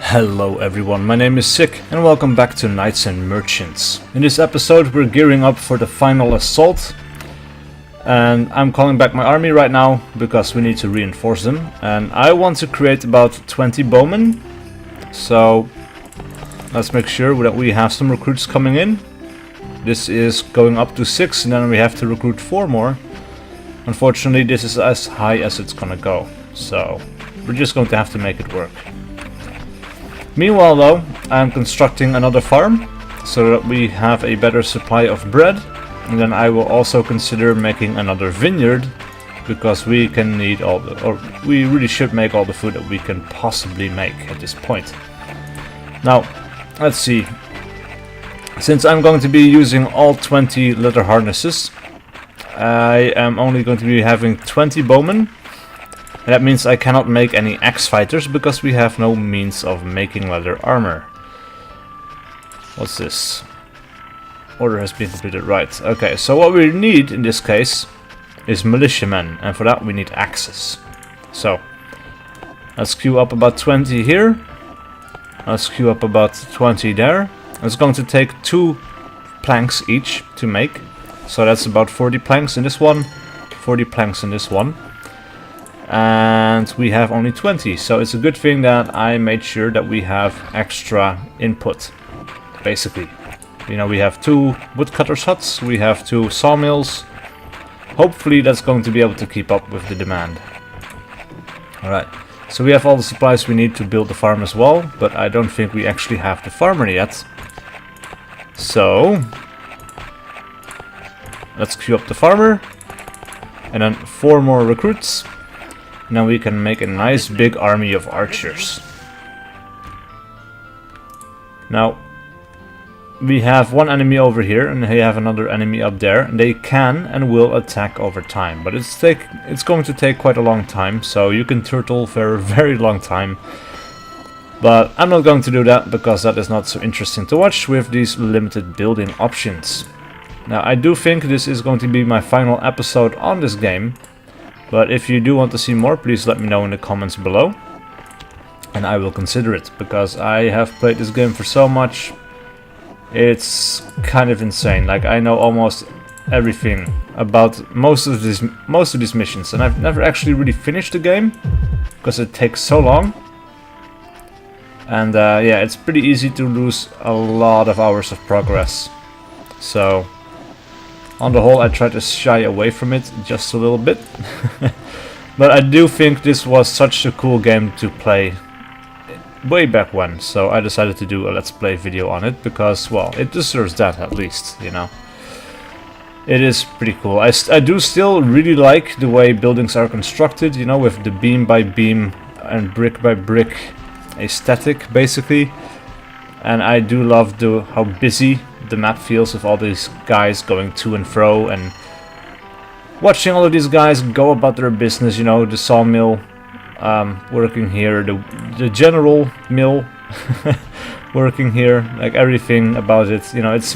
Hello everyone, my name is SiC and welcome back to Knights and Merchants. In this episode we're gearing up for the final assault and I'm calling back my army right now because we need to reinforce them, and I want to create about 20 bowmen, so let's make sure that we have some recruits coming in. This is going up to 6 and then we have to recruit 4 more. Unfortunately this is as high as it's gonna go, so we're just going to have to make it work. Meanwhile though, I'm constructing another farm so that we have a better supply of bread, and then I will also consider making another vineyard because we can need all the, or we really should make all the food that we can possibly make at this point. Now, let's see. Since I'm going to be using all 20 leather harnesses, I am only going to be having 20 bowmen. And that means I cannot make any axe fighters because we have no means of making leather armor. What's this? Order has been completed. Right. Okay, so what we need in this case is militiamen, and for that we need axes. So let's queue up about 20 here. Let's queue up about 20 there. It's going to take 2 planks each to make. So that's about 40 planks in this one, 40 planks in this one. And we have only 20, so it's a good thing that I made sure that we have extra input, basically. You know, we have 2 woodcutters' huts, we have 2 sawmills. Hopefully that's going to be able to keep up with the demand. Alright, so we have all the supplies we need to build the farm as well, but I don't think we actually have the farmer yet. So let's queue up the farmer, and then 4 more recruits. Now we can make a nice big army of archers. Now we have one enemy over here and they have another enemy up there, and they can and will attack over time, but it's going to take quite a long time, so you can turtle for a very long time. But I'm not going to do that because that is not so interesting to watch with these limited building options. Now I do think this is going to be my final episode on this game. But if you do want to see more, please let me know in the comments below. And I will consider it, because I have played this game for so much. It's kind of insane. Like, I know almost everything about most of these missions. And I've never actually really finished the game, because it takes so long. And yeah, it's pretty easy to lose a lot of hours of progress. So on the whole, I try to shy away from it just a little bit. But I do think this was such a cool game to play way back when, so I decided to do a Let's Play video on it because, well, it deserves that at least, you know. It is pretty cool. I do still really like the way buildings are constructed, you know, with the beam by beam and brick by brick aesthetic, basically. And I do love how busy the map feels with all these guys going to and fro, and watching all of these guys go about their business, you know, the sawmill working here, the general mill working here, like everything about it, you know, it's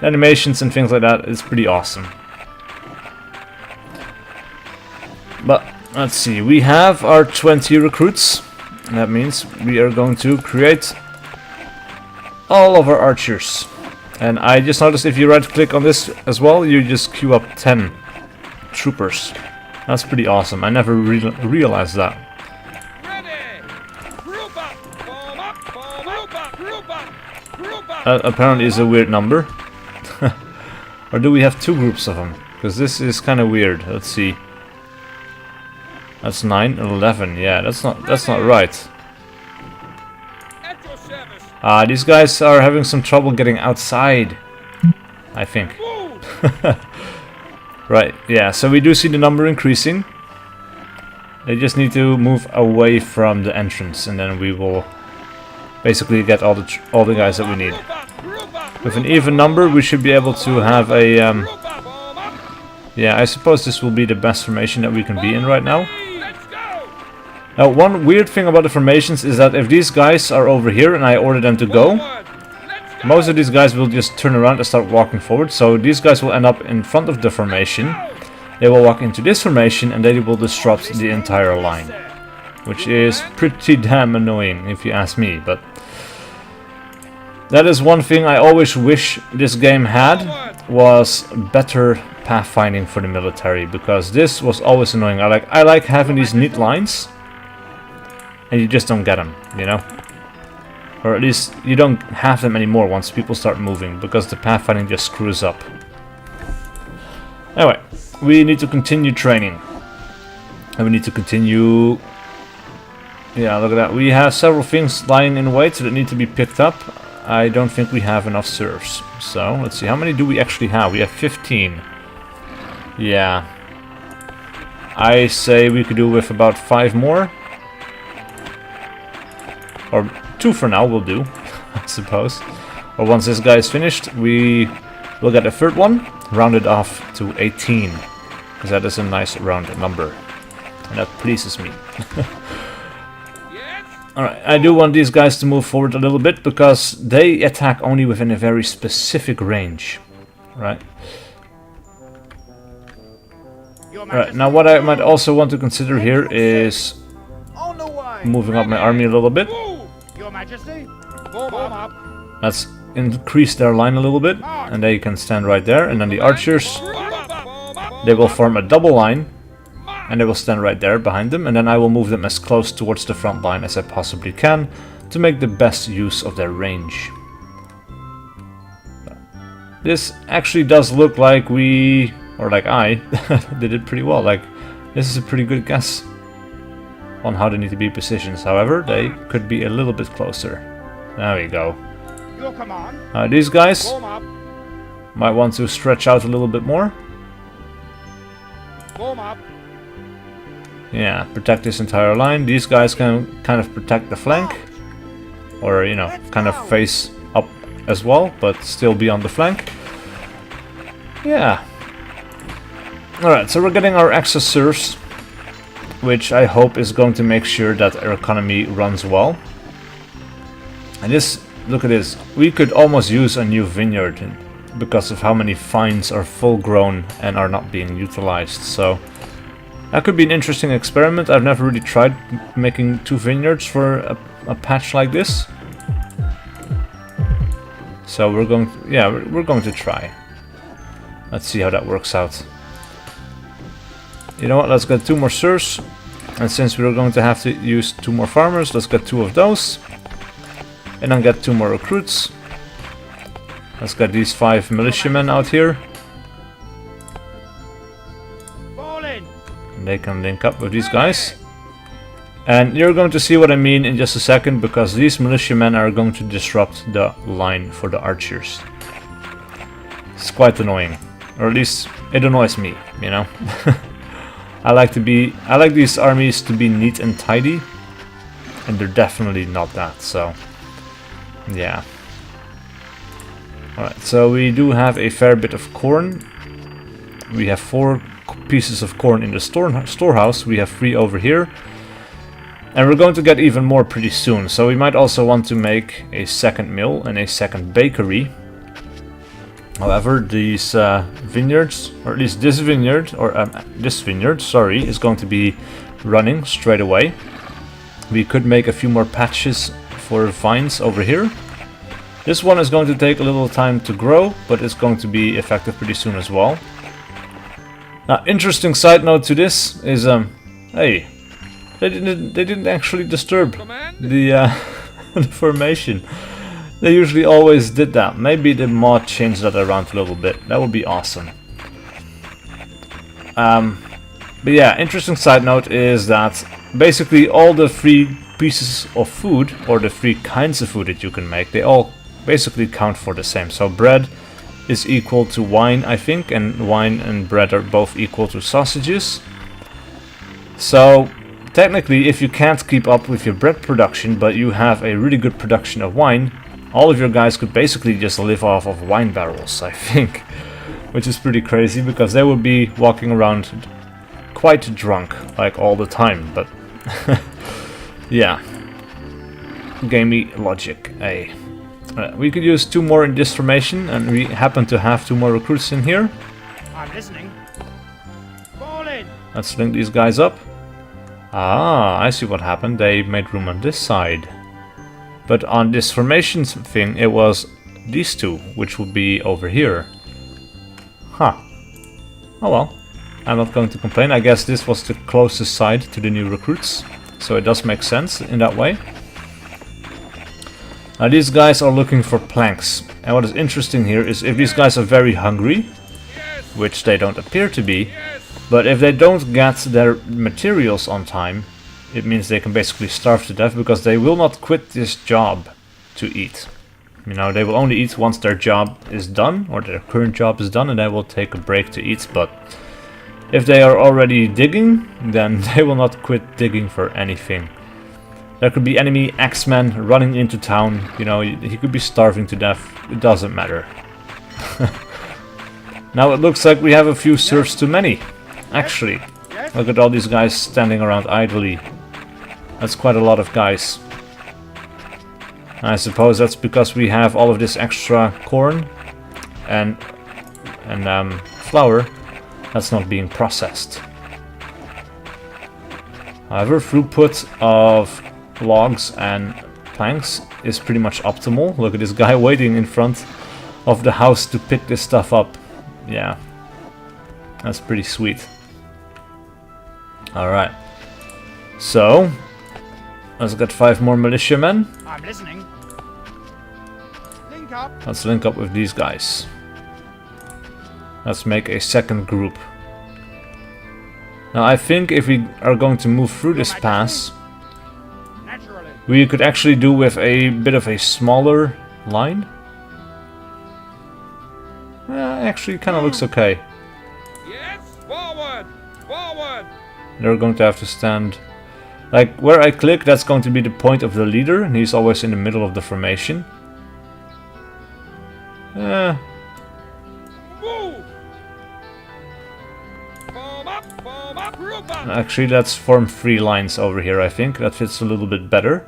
animations and things like that. It's pretty awesome. But let's see, we have our 20 recruits, and that means we are going to create all of our archers. And I just noticed if you right click on this as well, you just queue up 10 troopers. That's pretty awesome. I never realized that. Apparently is a weird number. Or do we have 2 groups of them? Because this is kind of weird. Let's see. That's 9 and 11. Yeah, that's not right. These guys are having some trouble getting outside, I think. Right, yeah, so we do see the number increasing. They just need to move away from the entrance, and then we will basically get all the guys that we need. With an even number, we should be able to have a... yeah, I suppose this will be the best formation that we can be in right now. Now, one weird thing about the formations is that if these guys are over here and I order them to go, most of these guys will just turn around and start walking forward. So these guys will end up in front of the formation. They will walk into this formation and they will disrupt the entire line. which is pretty damn annoying if you ask me, but that is one thing I always wish this game had, was better pathfinding for the military, because this was always annoying. I like having these neat lines, and you just don't get them, you know? Or at least you don't have them anymore once people start moving, because the pathfinding just screws up. Anyway, we need to continue training. And we need to continue... Yeah, look at that. We have several things lying in wait that need to be picked up. I don't think we have enough serfs. So, let's see. How many do we actually have? We have 15. Yeah. I say we could do with about 5 more. Or 2 for now will do, I suppose. Or once this guy is finished, we will get a 3rd one, rounded off to 18. Because that is a nice round number. And that pleases me. Alright, I do want these guys to move forward a little bit, because they attack only within a very specific range. Right? Alright, now what I might also want to consider here is moving up my army a little bit. Let's increase their line a little bit, and they can stand right there. And then the archers, they will form a double line, and they will stand right there behind them. And then I will move them as close towards the front line as I possibly can to make the best use of their range. This actually does look like we, or like I, did it pretty well. Like, this is a pretty good guess on how they need to be positioned. However, they could be a little bit closer. There we go. These guys might want to stretch out a little bit more. Yeah, protect this entire line. These guys can kind of protect the flank. Or, you know, kind of face up as well, but still be on the flank. Yeah. Alright, so we're getting our excess serfs, which I hope is going to make sure that our economy runs well. And this, look at this, we could almost use a new vineyard because of how many vines are full grown and are not being utilized. So that could be an interesting experiment. I've never really tried making 2 vineyards for a patch like this. So we're going to, yeah, we're going to try. Let's see how that works out. You know what, let's get 2 more serfs. And since we're going to have to use 2 more farmers, let's get 2 of those. And then get 2 more recruits. Let's get these 5 militiamen out here. And they can link up with these guys. And you're going to see what I mean in just a second, because these militiamen are going to disrupt the line for the archers. It's quite annoying. Or at least it annoys me, you know. I like these armies to be neat and tidy. And they're definitely not that, so yeah. Alright, so we do have a fair bit of corn. We have 4 pieces of corn in the storehouse. We have 3 over here. And we're going to get even more pretty soon. So we might also want to make a 2nd mill and a 2nd bakery. However, these vineyards, or at least this vineyard, sorry, is going to be running straight away. We could make a few more patches for vines over here. This one is going to take a little time to grow, but it's going to be effective pretty soon as well. Now, interesting side note to this is, hey, they didn't actually disturb the the formation. They usually always did that. Maybe the mod changed that around a little bit. That would be awesome. But yeah, interesting side note is that basically all the 3 pieces of food, or the 3 kinds of food that you can make, they all basically count for the same. So bread is equal to wine, I think, and wine and bread are both equal to sausages. So technically, if you can't keep up with your bread production, but you have a really good production of wine, all of your guys could basically just live off of wine barrels, I think. Which is pretty crazy, because they would be walking around quite drunk, like all the time, but yeah. Gamey logic, eh? We could use 2 more in this formation, and we happen to have 2 more recruits in here. I'm listening. Fall in. Let's link these guys up. Ah, I see what happened. They made room on this side. But on this formation thing, it was these two, which would be over here. Huh. Oh well. I'm not going to complain. I guess this was the closest side to the new recruits. So it does make sense in that way. Now these guys are looking for planks. And what is interesting here is if these guys are very hungry, which they don't appear to be, but if they don't get their materials on time, it means they can basically starve to death because they will not quit this job to eat. You know, they will only eat once their job is done, or their current job is done, and they will take a break to eat. But if they are already digging, then they will not quit digging for anything. There could be enemy X-Men running into town, you know, he could be starving to death, it doesn't matter. Now it looks like we have a few serfs too many, actually. Look at all these guys standing around idly. That's quite a lot of guys. I suppose that's because we have all of this extra corn and flour that's not being processed. However, throughput of logs and planks is pretty much optimal. Look at this guy waiting in front of the house to pick this stuff up. Yeah, that's pretty sweet. Alright, so let's get 5 more militiamen. I'm listening. Link up. Let's link up with these guys. Let's make a second group. Now I think if we are going to move through this pass, we could actually do with a bit of a smaller line. Actually kind of looks okay. Yes, forward, forward. They're going to have to stand... Like, where I click, that's going to be the point of the leader, and he's always in the middle of the formation. Move. Form up, group up. Actually, let's form 3 lines over here, I think. That fits a little bit better.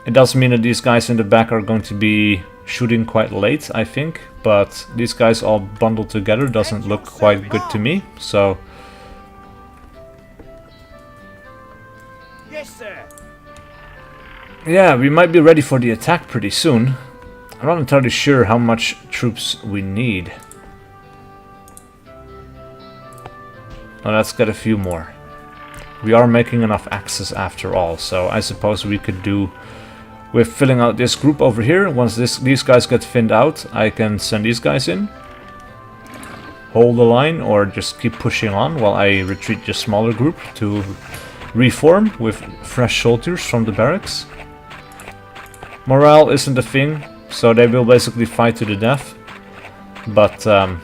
It does mean that these guys in the back are going to be shooting quite late, I think. But these guys all bundled together doesn't look quite good to me, so... Yes, sir. Yeah, we might be ready for the attack pretty soon. I'm not entirely sure how much troops we need. Now let's get a few more. We are making enough axes after all, so I suppose we could do with filling out this group over here. Once these guys get thinned out, I can send these guys in. Hold the line or just keep pushing on while I retreat the smaller group to reform with fresh soldiers from the barracks. Morale isn't a thing, so they will basically fight to the death. But, I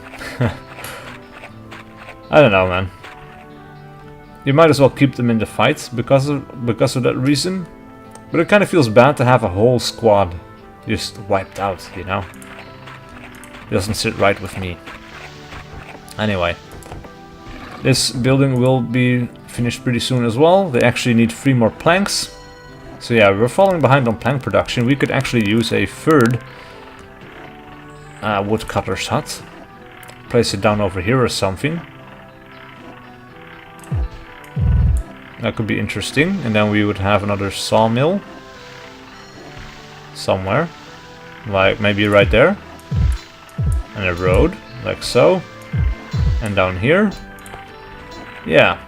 don't know, man. You might as well keep them in the fight because of that reason. But it kind of feels bad to have a whole squad just wiped out, you know? It doesn't sit right with me. Anyway. This building will be finished pretty soon as well. They actually need 3 more planks. So yeah, we're falling behind on plank production. We could actually use a third woodcutter's hut. Place it down over here or something. That could be interesting. And then we would have another sawmill. Somewhere. Like maybe right there. And a road, like so. And down here. Yeah.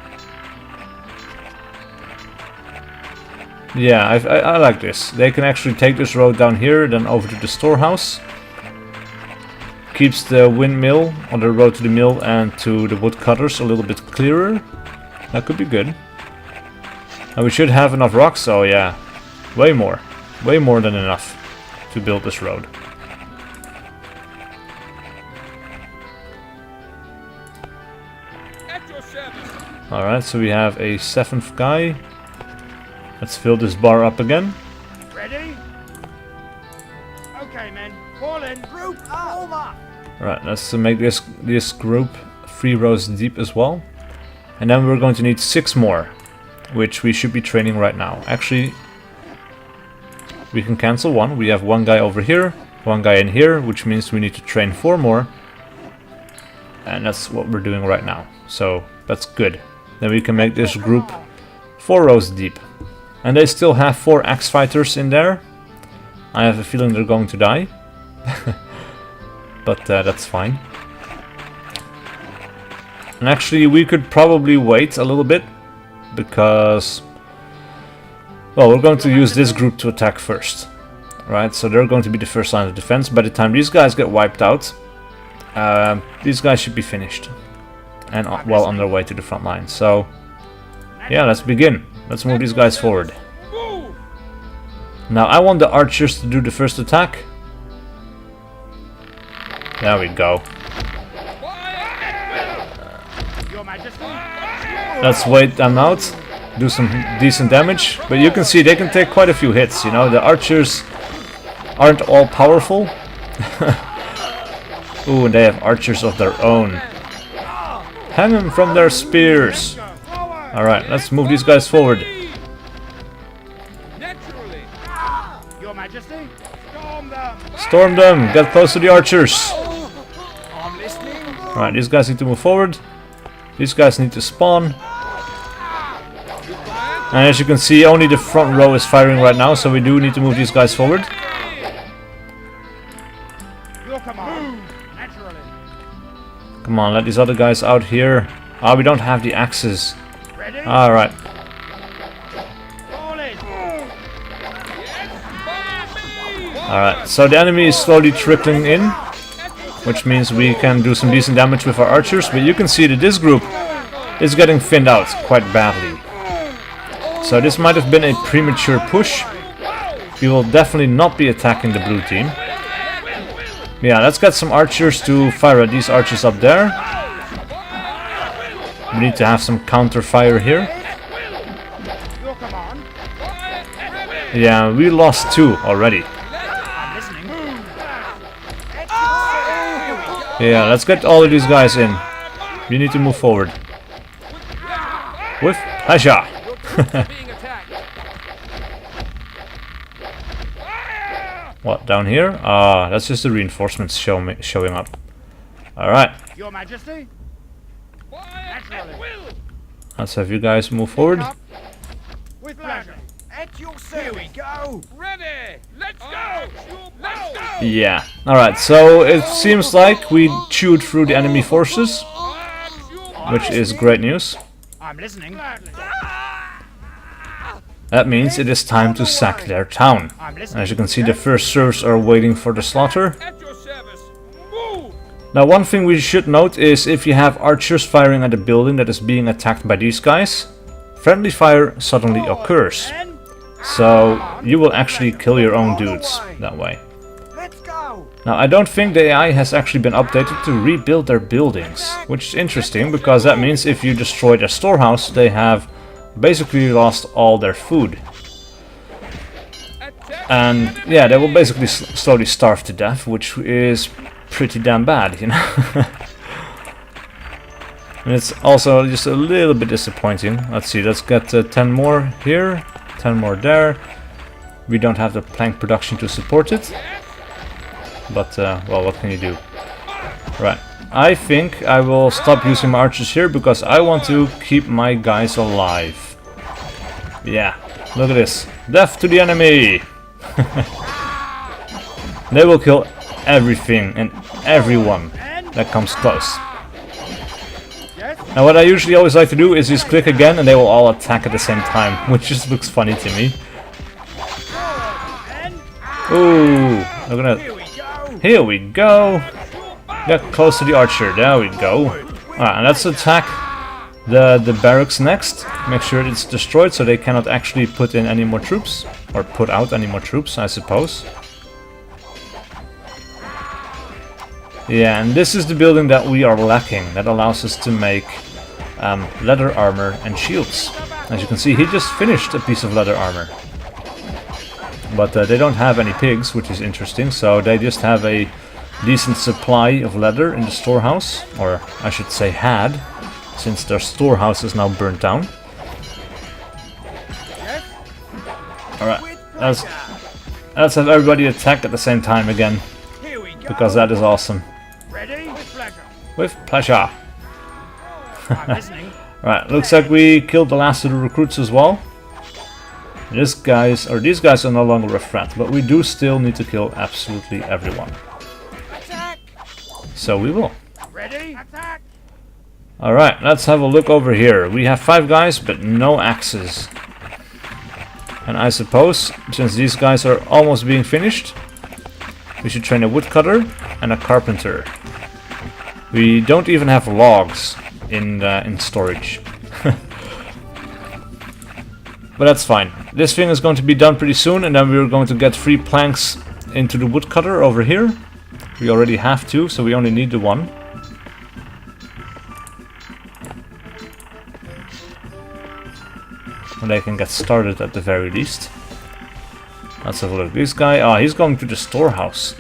Yeah, I like this. They can actually take this road down here, then over to the storehouse. Keeps the windmill on the road to the mill and to the woodcutters a little bit clearer. That could be good. And we should have enough rocks, oh yeah. Way more. Way more than enough to build this road. Alright, so we have a 7th guy. Let's fill this bar up again. Ready? Okay, men. Fall in. Group up. Alright, let's make this group 3 rows deep as well. And then we're going to need 6 more, which we should be training right now. Actually, we can cancel 1. We have 1 guy over here, 1 guy in here, which means we need to train 4 more. And that's what we're doing right now. So, that's good. then we can make this group 4 rows deep. And they still have 4 axe fighters in there. I have a feeling they're going to die. But that's fine. And actually we could probably wait a little bit, because well, we're going to use this group to attack first. Right, so they're going to be the first line of defense. By the time these guys get wiped out, these guys should be finished and well on their way to the front line. So yeah, let's begin. Let's move these guys forward. Now I want the archers to do the first attack. There we go. Let's wait them out, do some decent damage. But you can see they can take quite a few hits, you know. The archers aren't all powerful. Ooh, and they have archers of their own. Hang them from their spears. Alright, let's move these guys forward. Your Majesty, storm them. Storm them, get close to the archers. Alright, these guys need to move forward. These guys need to spawn. And as you can see, only the front row is firing right now, so we do need to move these guys forward. Come on, let these other guys out here. Ah, we don't have the axes. Alright. Alright, so the enemy is slowly trickling in, which means we can do some decent damage with our archers, but you can see that this group is getting thinned out quite badly. So this might have been a premature push. We will definitely not be attacking the blue team. Yeah, let's get some archers to fire at these archers up there. We need to have some counter fire here. Yeah, we lost 2 already. Yeah, let's get all of these guys in. We need to move forward. With pleasure. What, down here? Ah, that's just the reinforcements showing up. Alright. Your Majesty. Let's have you guys move forward. With pleasure. At your service. Here we go. Ready. Let's go. Let's go. Yeah. Alright, so it seems like we chewed through the enemy forces, which is great news. I'm listening. That means it is time to sack their town. As you can see, the first serfs are waiting for the slaughter. Now, one thing we should note is if you have archers firing at a building that is being attacked by these guys, friendly fire suddenly occurs. So you will actually kill your own dudes that way. Now, I don't think the AI has actually been updated to rebuild their buildings, which is interesting because that means if you destroy their storehouse, they have basically lost all their food. And yeah, they will basically slowly starve to death, which is pretty damn bad, you know. And it's also just a little bit disappointing. Let's see, let's get 10 more here, 10 more there. We don't have the plank production to support it. But, well, what can you do? Right. I think I will stop using my archers here because I want to keep my guys alive. Yeah, look at this. Death to the enemy! They will kill everything and everyone that comes close. Now what I usually always like to do is just click again and they will all attack at the same time, which just looks funny to me. Ooh, look at that. Here we go. Get close to the archer. There we go. Alright, and let's attack the barracks next. Make sure it's destroyed so they cannot actually put in any more troops. Or put out any more troops, I suppose. Yeah, and this is the building that we are lacking. That allows us to make leather armor and shields. As you can see, he just finished a piece of leather armor. But they don't have any pigs, which is interesting. So they just have a decent supply of leather in the storehouse. Or I should say had, since their storehouse is now burnt down. Alright, let's have everybody attack at the same time again. Because that is awesome. Ready? With pleasure. With pleasure. Right, looks like we killed the last of the recruits as well. These guys are no longer a threat, but we do still need to kill absolutely everyone. Attack! So we will. Ready? Attack! Alright, let's have a look over here. We have 5 guys, but no axes. And I suppose, since these guys are almost being finished, we should train a woodcutter and a carpenter. We don't even have logs in storage. But that's fine. This thing is going to be done pretty soon, and then we're going to get 3 planks into the woodcutter over here. We already have 2, so we only need the 1. And they can get started at the very least. Let's have a look. This guy, he's going to the storehouse.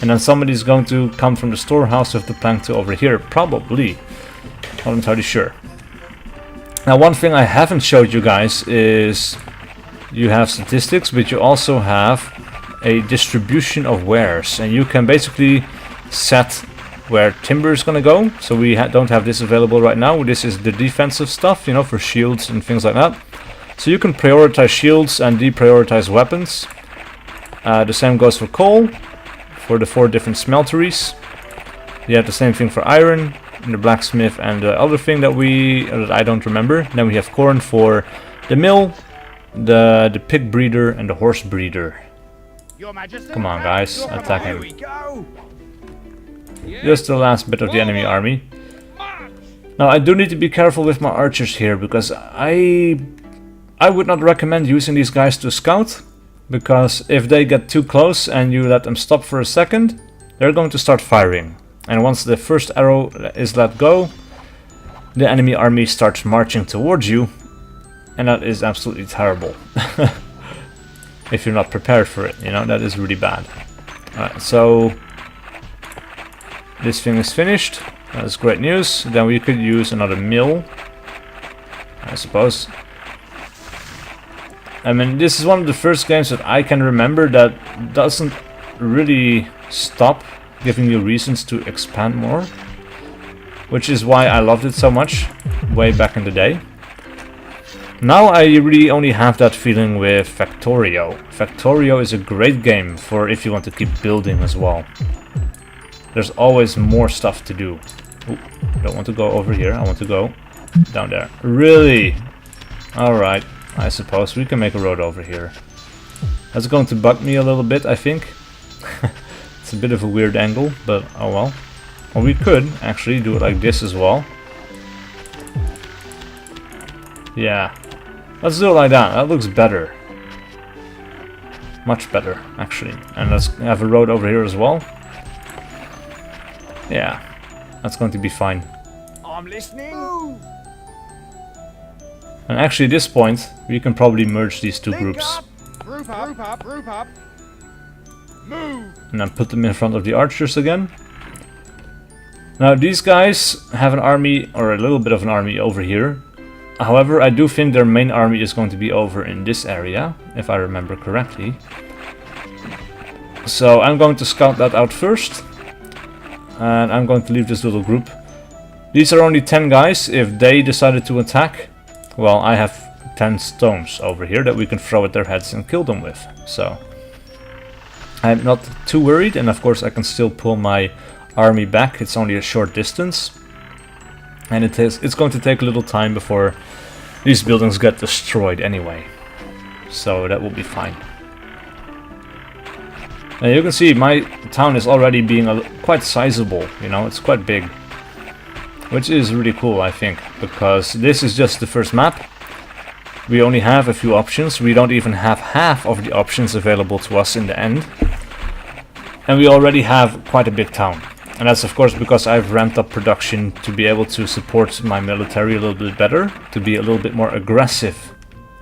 And then somebody's going to come from the storehouse with the plank to over here, probably. Not entirely sure. Now, one thing I haven't showed you guys is you have statistics, but you also have a distribution of wares, and you can basically set where timber is gonna go. So we don't have this available right now. This is the defensive stuff, you know, for shields and things like that. So you can prioritize shields and deprioritize weapons. The same goes for coal, for the 4 different smelteries. You have the same thing for iron, and the blacksmith, and the other thing that I don't remember. Then we have corn for the mill, the pig breeder, and the horse breeder. Your Majesty. Come on, guys, attack him. Here we go. Just the last bit of the enemy army. Now I do need to be careful with my archers here, because I would not recommend using these guys to scout, because if they get too close and you let them stop for a second, they're going to start firing. And once the first arrow is let go, the enemy army starts marching towards you, and that is absolutely terrible. If you're not prepared for it, you know, that is really bad. Alright, so this thing is finished. That's great news. Then we could use another mill, I suppose. I mean, this is one of the first games that I can remember that doesn't really stop giving you reasons to expand more, which is why I loved it so much way back in the day. Now I really only have that feeling with Factorio. Factorio is a great game for if you want to keep building as well. There's always more stuff to do. Ooh, don't want to go over here, I want to go down there. Really? Alright, I suppose we can make a road over here. That's going to bug me a little bit, I think. It's a bit of a weird angle, but oh well. Or we could actually do it like this as well. Yeah. Let's do it like that. That looks better. Much better, actually. And let's have a road over here as well. Yeah. That's going to be fine. I'm listening. And actually at this point, we can probably merge these 2 Link groups. up. Group up. Group up. Group up. Move. And then put them in front of the archers again. Now these guys have an army, or a little bit of an army over here. However, I do think their main army is going to be over in this area, if I remember correctly. So I'm going to scout that out first. And I'm going to leave this little group. These are only 10 guys. If they decided to attack, well, I have 10 stones over here that we can throw at their heads and kill them with. So I'm not too worried, and of course I can still pull my army back. It's only a short distance. And it's going to take a little time before these buildings get destroyed anyway. So that will be fine. Now you can see my town is already being quite sizable, you know, it's quite big. Which is really cool, I think, because this is just the first map. We only have a few options. We don't even have half of the options available to us in the end. And we already have quite a big town. And that's of course because I've ramped up production to be able to support my military a little bit better, to be a little bit more aggressive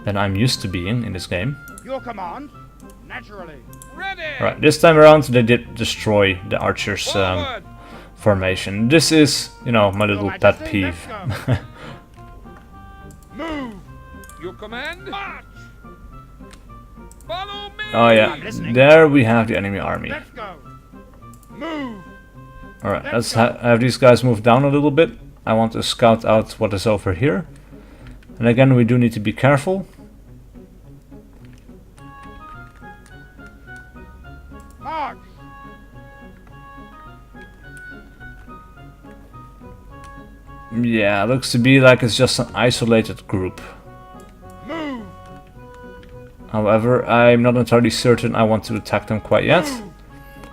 than I'm used to being in this game. Your command. Naturally. Ready. Right, this time around they did destroy the archers' formation. This is, you know, my little pet peeve. Move. Your command. March. Follow me. Oh yeah, there we have the enemy army. Let's go. Move. Alright, let's have these guys move down a little bit. I want to scout out what is over here. And again, we do need to be careful. March! Yeah, looks to be like it's just an isolated group. Move! However, I'm not entirely certain I want to attack them quite yet.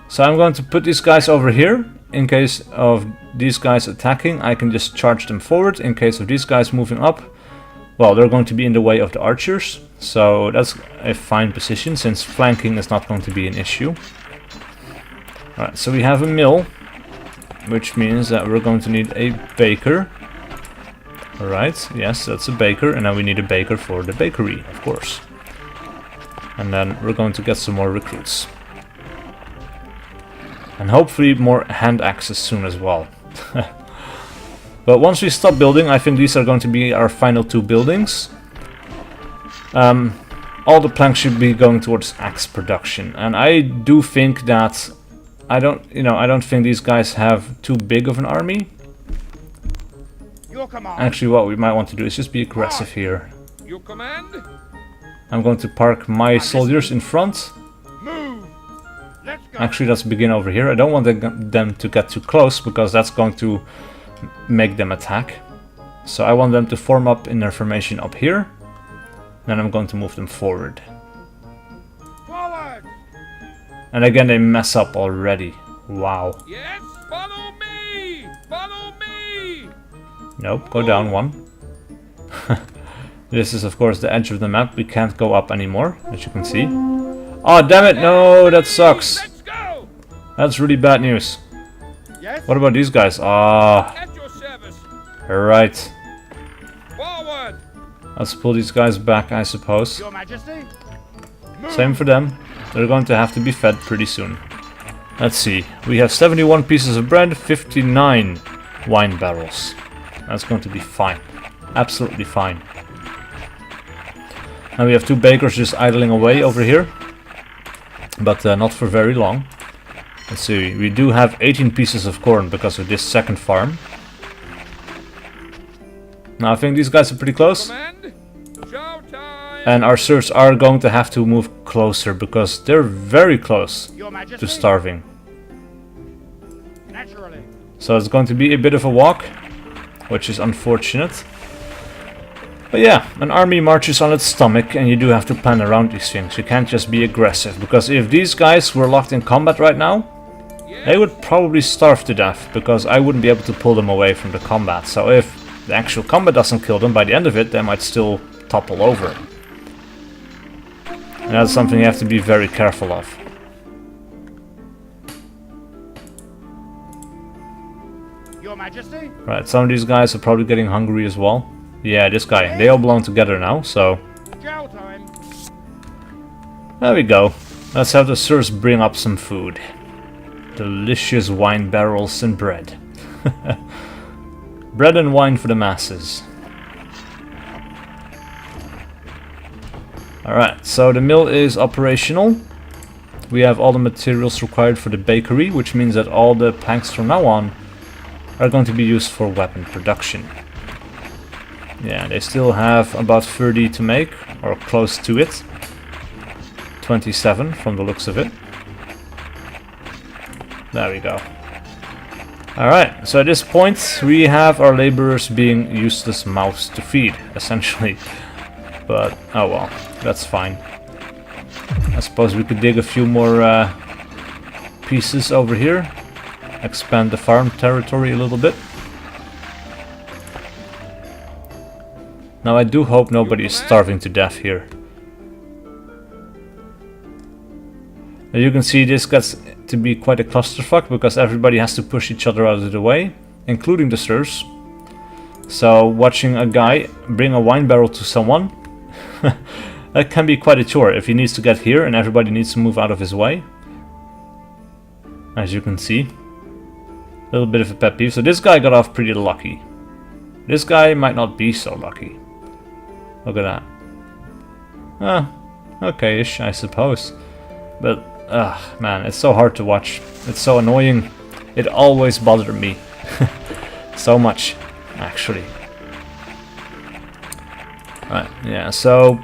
So I'm going to put these guys over here. In case of these guys attacking, I can just charge them forward. In case of these guys moving up, well, they're going to be in the way of the archers. So that's a fine position, since flanking is not going to be an issue. Alright, so we have a mill, which means that we're going to need a baker. Alright, yes, that's a baker, and now we need a baker for the bakery, of course. And then we're going to get some more recruits. And hopefully more hand axes soon as well. But once we stop building, I think these are going to be our final 2 buildings. All the planks should be going towards axe production, and I do think that I don't think these guys have too big of an army. Your command. Actually, what we might want to do is just be aggressive here. Your command. I'm going to park my soldiers in front. Move. Let's go. Actually, let's begin over here. I don't want them to get too close, because that's going to make them attack. So I want them to form up in their formation up here. Then I'm going to move them forward. Forward. And again, they mess up already. Wow. Yes. Follow me. Follow me. Nope, go down 1. This is of course the edge of the map. We can't go up anymore, as you can see. Oh, damn it! No, that sucks. Let's go. That's really bad news. Yes. What about these guys? Ah, At your service. alright. Forward. Let's pull these guys back, I suppose. Your Majesty. Move. Same for them. They're going to have to be fed pretty soon. Let's see. We have 71 pieces of bread, 59 wine barrels. That's going to be fine. Absolutely fine. Now we have 2 bakers just idling away over here. But not for very long. Let's see. We do have 18 pieces of corn because of this second farm. Now I think these guys are pretty close. Command. Showtime. And our serfs are going to have to move closer because they're very close Your Majesty. to starving. Naturally. So it's going to be a bit of a walk, which is unfortunate. But yeah, an army marches on its stomach, and you do have to plan around these things. You can't just be aggressive, because if these guys were locked in combat right now, they would probably starve to death, because I wouldn't be able to pull them away from the combat. So if the actual combat doesn't kill them, by the end of it, they might still topple over. And that's something you have to be very careful of. Your Majesty. Right, some of these guys are probably getting hungry as well. Yeah, this guy. They all belong together now, so... Chow time. There we go. Let's have the serfs bring up some food. Delicious wine barrels and bread. Bread and wine for the masses. Alright, so the mill is operational. We have all the materials required for the bakery, which means that all the planks from now on are going to be used for weapon production. Yeah, they still have about 30 to make, or close to it. 27 from the looks of it. There we go. Alright, so at this point we have our laborers being useless mouths to feed, essentially. But, oh well, that's fine. I suppose we could dig a few more pieces over here. Expand the farm territory a little bit. Now I do hope nobody is starving to death here. As you can see, this gets to be quite a clusterfuck because everybody has to push each other out of the way, including the serfs. So watching a guy bring a wine barrel to someone, that can be quite a chore if he needs to get here and everybody needs to move out of his way. As you can see. A little bit of a pet peeve. So this guy got off pretty lucky. This guy might not be so lucky. Look at that. Ah, okay-ish, I suppose. But, man, it's so hard to watch. It's so annoying. It always bothered me. So much. actually. Right, yeah, so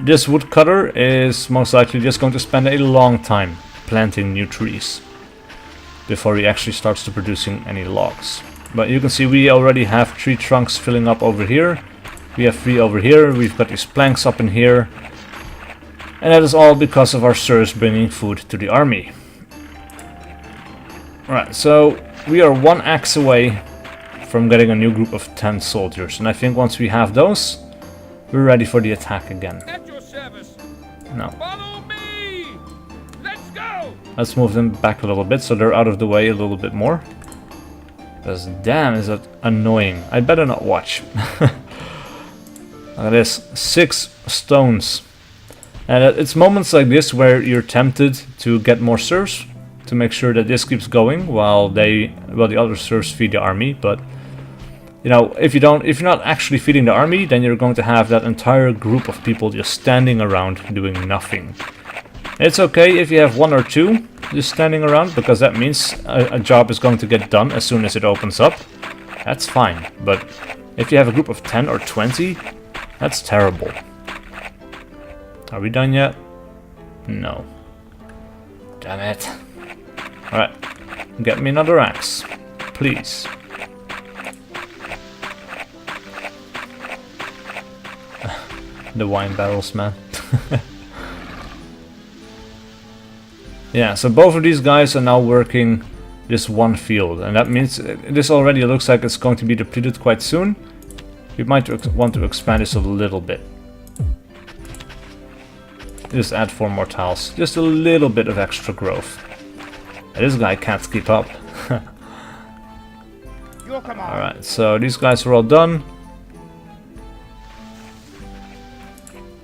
this woodcutter is most likely just going to spend a long time planting new trees before he actually starts to producing any logs. But you can see we already have tree trunks filling up over here. We have 3 over here. We've got these planks up in here. And that is all because of our sirs bringing food to the army. Right, so we are 1 axe away from getting a new group of 10 soldiers. And I think once we have those, we're ready for the attack again. At your service. No. Follow me. Let's go. Let's move them back a little bit so they're out of the way a little bit more. Because damn, is that annoying. I better not watch. Look at this. 6 stones. And it's moments like this where you're tempted to get more serfs to make sure that this keeps going while the other serfs feed the army. But you know, if you're not actually feeding the army, then you're going to have that entire group of people just standing around doing nothing. It's okay if you have 1 or 2 just standing around, because that means a job is going to get done as soon as it opens up. That's fine. But if you have a group of 10 or 20, that's terrible. Are we done yet? No. Damn it. Alright. Get me another axe. Please. The wine barrels, man. Yeah, so both of these guys are now working this one field, and that means this already looks like it's going to be depleted quite soon. We might want to expand this a little bit. Just add 4 more tiles. Just a little bit of extra growth. This guy can't keep up. Alright, so these guys are all done.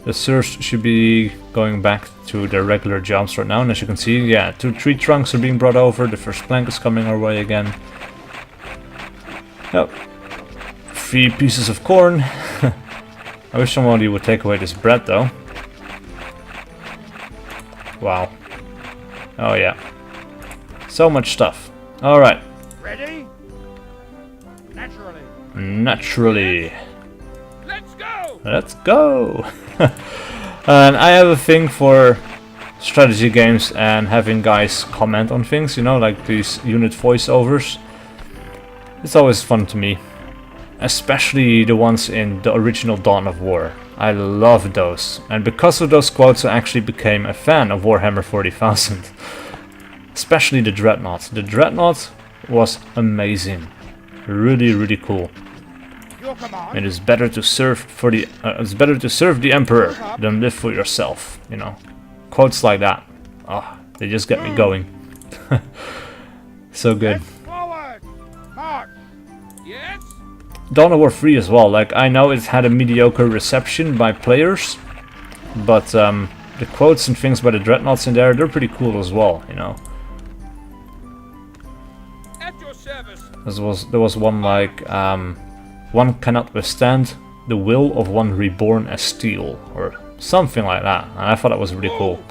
The serfs should be going back to their regular jobs right now, and as you can see, yeah, 2 tree trunks are being brought over, the first plank is coming our way again. Yep. 3 pieces of corn. I wish somebody would take away this bread though. Wow. Oh yeah. So much stuff. Alright. Ready? Naturally. Naturally. Let's go. Let's go! And I have a thing for strategy games and having guys comment on things, you know, like these unit voiceovers. It's always fun to me. Especially the ones in the original Dawn of War. I love those. And because of those quotes I actually became a fan of Warhammer 40,000. Especially the Dreadnought. The Dreadnought was amazing. Really, really cool. It is better to serve for the the Emperor than live for yourself. You know, quotes like that. Oh, they just get me going. So good. Forward. March. Yes. Dawn of War 3 as well. Like, I know it had a mediocre reception by players, but the quotes and things by the Dreadnoughts in there, they're pretty cool as well. You know. At your service. There was one like. One cannot withstand the will of one reborn as steel, or something like that, and I thought that was really cool.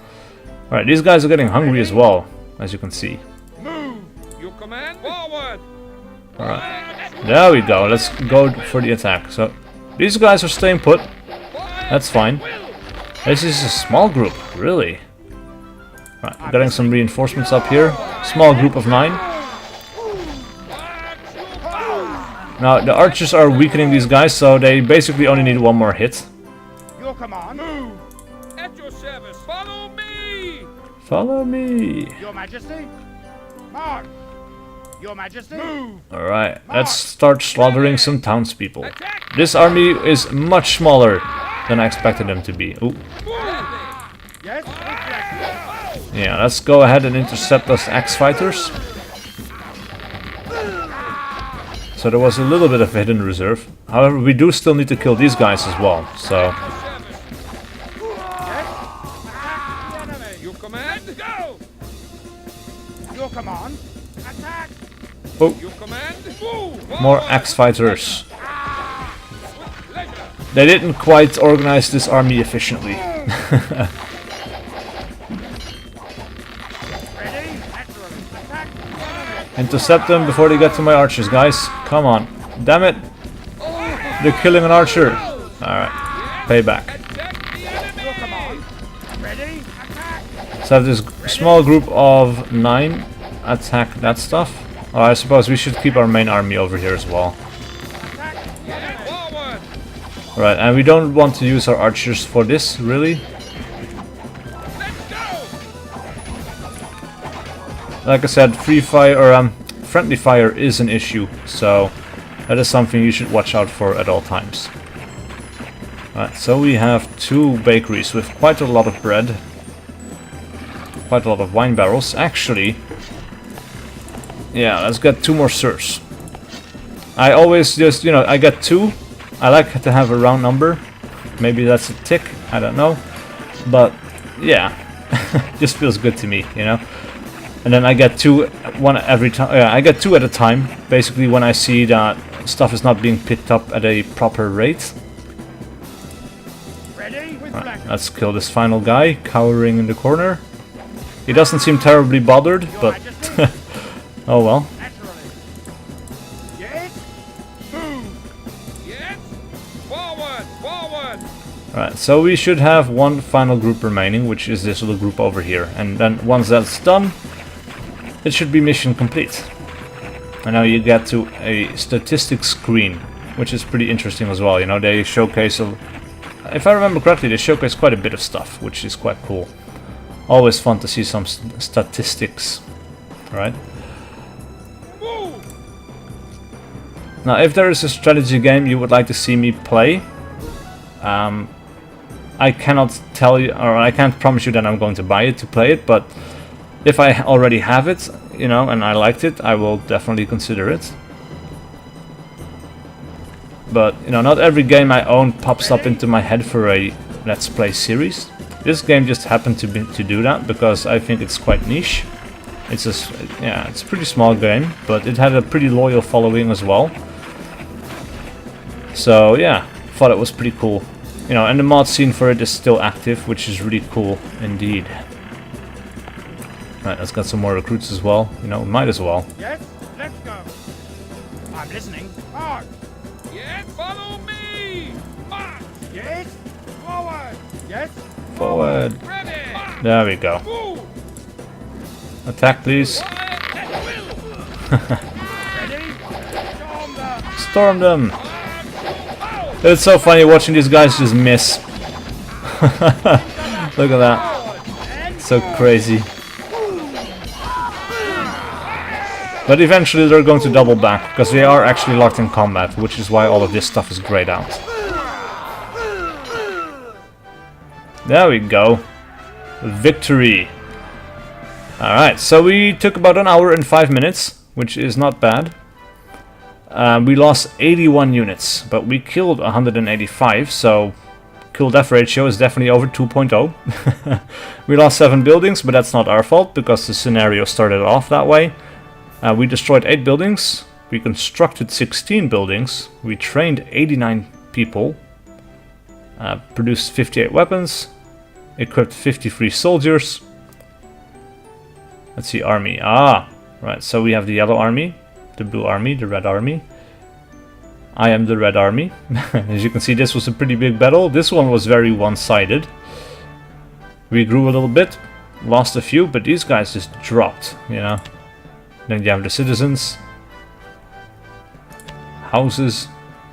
Alright, these guys are getting hungry as well, as you can see. Move! Your command! Forward! Alright, there we go, let's go for the attack. So, these guys are staying put, that's fine. This is a small group, really. Right, getting some reinforcements up here. Small group of 9. Now, the archers are weakening these guys, so they basically only need 1 more hit. Your command. Move. At your service. Follow me. Follow me. Your Majesty. March. Your Majesty. Move. Alright, let's start slaughtering some townspeople. This army is much smaller than I expected them to be. Ooh. Yes. Yeah, let's go ahead and intercept those axe fighters. So there was a little bit of a hidden reserve. However, we do still need to kill these guys as well, so... Your command, go! Your command, attack! Oh, Your command, move! more axe fighters. They didn't quite organize this army efficiently. Intercept them before they get to my archers, guys. Come on. Damn it. They're killing an archer. Alright, payback. Ready? Attack! So I have this small group of 9 attack that stuff. Oh, I suppose we should keep our main army over here as well. Forward! Right, and we don't want to use our archers for this, really. Let's go! Like I said, free fire or friendly fire is an issue, so that is something you should watch out for at all times. Right, so we have 2 bakeries with quite a lot of bread, quite a lot of wine barrels. Actually, yeah, let's get 2 more serfs. I always just, you know, I get 2. I like to have a round number. Maybe that's a tick, I don't know. But yeah, just feels good to me, you know. And then I get 2, one every time. Yeah, I get 2 at a time. Basically, when I see that stuff is not being picked up at a proper rate. Ready? With Right, let's kill this final guy, cowering in the corner. He doesn't seem terribly bothered, but oh well. Naturally. Yes? Move! Yes? Forward! Forward! Right, so we should have 1 final group remaining, which is this little group over here. And then once that's done, it should be mission complete. And now you get to a statistics screen, which is pretty interesting as well. You know, they showcase, if I remember correctly, they showcase quite a bit of stuff, which is quite cool. Always fun to see some statistics. Alright. Now, if there is a strategy game you would like to see me play, I cannot tell you, or I can't promise you that I'm going to buy it to play it, but if I already have it, you know, and I liked it, I will definitely consider it. But, you know, not every game I own pops up into my head for a Let's Play series. This game just happened to do that because I think it's quite niche. It's it's a pretty small game, but it had a pretty loyal following as well. So yeah, thought it was pretty cool. You know, and the mod scene for it is still active, which is really cool indeed. Right, let's get some more recruits as well. You know, might as well. Yes? Let's go! I'm listening. March! Yes? Follow me! March! Yes? Forward! Yes? Forward. Ready! March! There we go. Move! Attack, please. Quiet at will! Ready? Storm Storm them! them. Out! It's so funny watching these guys just miss. Look at that. So crazy. But eventually they're going to double back, because they are actually locked in combat, which is why all of this stuff is grayed out. There we go. Victory. Alright, so we took about 1 hour and 5 minutes, which is not bad. We lost 81 units, but we killed 185, so kill-death ratio is definitely over 2.0. We lost 7 buildings, but that's not our fault, because the scenario started off that way. We destroyed 8 buildings, we constructed 16 buildings, we trained 89 people, produced 58 weapons, equipped 53 soldiers. Let's see, army. Ah, right, so we have the yellow army, the blue army, the red army. I am the red army. As you can see, this was a pretty big battle. This one was very one-sided. We grew a little bit, lost a few, but these guys just dropped, you know. Then you have the citizens, houses,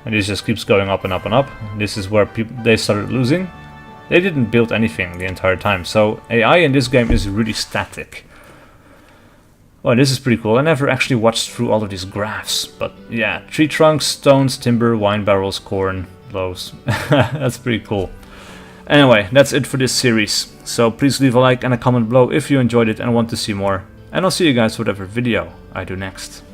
and this just keeps going up and up and up. This is where they started losing. They didn't build anything the entire time, so AI in this game is really static. Oh, this is pretty cool. I never actually watched through all of these graphs, but yeah, tree trunks, stones, timber, wine barrels, corn, loaves. That's pretty cool. Anyway, that's it for this series. So please leave a like and a comment below if you enjoyed it and want to see more. And I'll see you guys for whatever video I do next.